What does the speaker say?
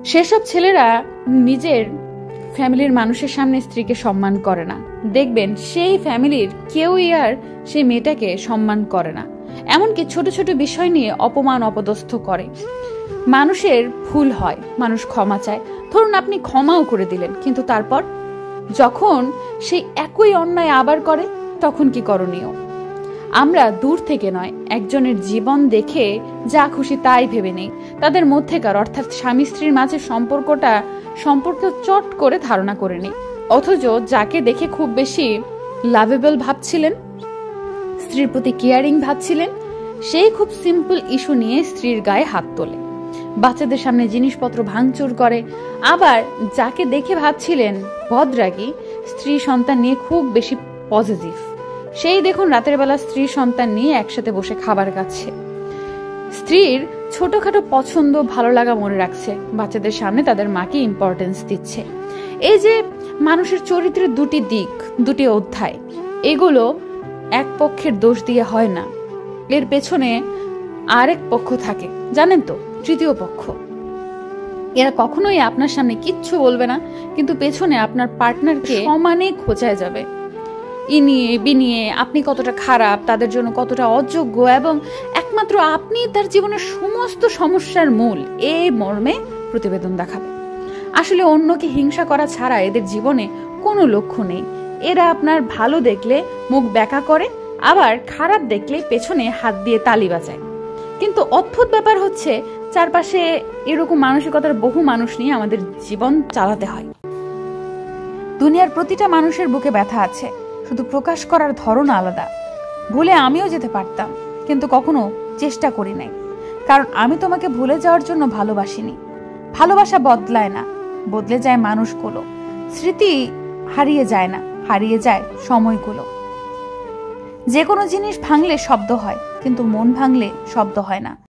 সেসব ছেলেরা নিজের ফ্যামিলির মানুষের সামনে স্ত্রীকে সম্মান করে না। দেখবেন সেই ফ্যামিলির কেউই আর সেই মেয়েটাকে সম্মান করে না, এমনকি ছোট ছোট বিষয় নিয়ে অপমান অপদস্থ করে। মানুষের ভুল হয়, মানুষ ক্ষমা চায়, ধরুন আপনি ক্ষমাও করে দিলেন, কিন্তু তারপর যখন সেই একই অন্যায় আবার করে তখন কি করণীয়? আমরা দূর থেকে নয়, একজনের জীবন দেখে যা খুশি তাই ভেবে নেই। তাদের মধ্যেকার অর্থাৎ স্বামী স্ত্রীর মাঝে সম্পর্ক চট করে ধারণা করে নেই। অথচ যাকে দেখে খুব বেশি লাভেবল ভাবছিলেন, স্ত্রীর প্রতি কেয়ারিং ভাবছিলেন, সেই খুব সিম্পল ইস্যু নিয়ে স্ত্রীর গায়ে হাত তোলে, বাচ্চাদের সামনে জিনিসপত্র ভাঙচুর করে। আবার যাকে দেখে ভাবছিলেন বদরাগী, স্ত্রী সন্তান নিয়ে খুব বেশি পজিটিভ, সেই দেখুন রাতের বেলা স্ত্রী সন্তান নিয়ে একসাথে বসে খাবার খাচ্ছে। স্ত্রীর ছোটখাটো পছন্দ ভালো লাগা মনে রাখছে, বাচ্চাদের সামনে তাদের মাকে ইম্পর্টেন্স দিচ্ছে। এই যে মানুষের চরিত্রের দুটি দিক, দুটি অধ্যায়, এগুলো এক পক্ষের দোষ দিয়ে হয় না, এর পেছনে আরেক পক্ষ থাকে, জানেন তো, তৃতীয় পক্ষ। এরা কখনোই আপনার সামনে কিচ্ছু বলবে না, কিন্তু পেছনে আপনার পার্টনারকে সমানে খোঁচায় যাবে, ইনিয়ে বিনিয়ে আপনি কতটা খারাপ, তাদের জন্য কতটা অযোগ্য, এবং একমাত্র আপনি তার জীবনের সমস্ত সমস্যার মূল, এই মর্মে প্রতিবেদন দেখাবে। আসলে অন্যকে হিংসা করা ছাড়া এদের জীবনে কোনো লক্ষ্য নেই। এরা আপনার ভালো দেখলে মুখ ব্যাকা করে, আবার খারাপ দেখলে পেছনে হাত দিয়ে তালি বাজায়। কিন্তু অদ্ভুত ব্যাপার হচ্ছে, চারপাশে এরকম মানসিকতার বহু মানুষ নিয়ে আমাদের জীবন চালাতে হয়। দুনিয়ার প্রতিটা মানুষের বুকে ব্যথা আছে, শুধু প্রকাশ করার ধরন আলাদা। ভুলে আমিও যেতে পারতাম, কিন্তু কখনো চেষ্টা করি নাই, কারণ আমি তোমাকে ভুলে যাওয়ার জন্য ভালোবাসিনি। ভালোবাসা বদলায় না, বদলে যায় মানুষগুলো। স্মৃতি হারিয়ে যায় না, হারিয়ে যায় সময়গুলো। যে কোনো জিনিস ভাঙলে শব্দ হয়, কিন্তু মন ভাঙলে শব্দ হয় না।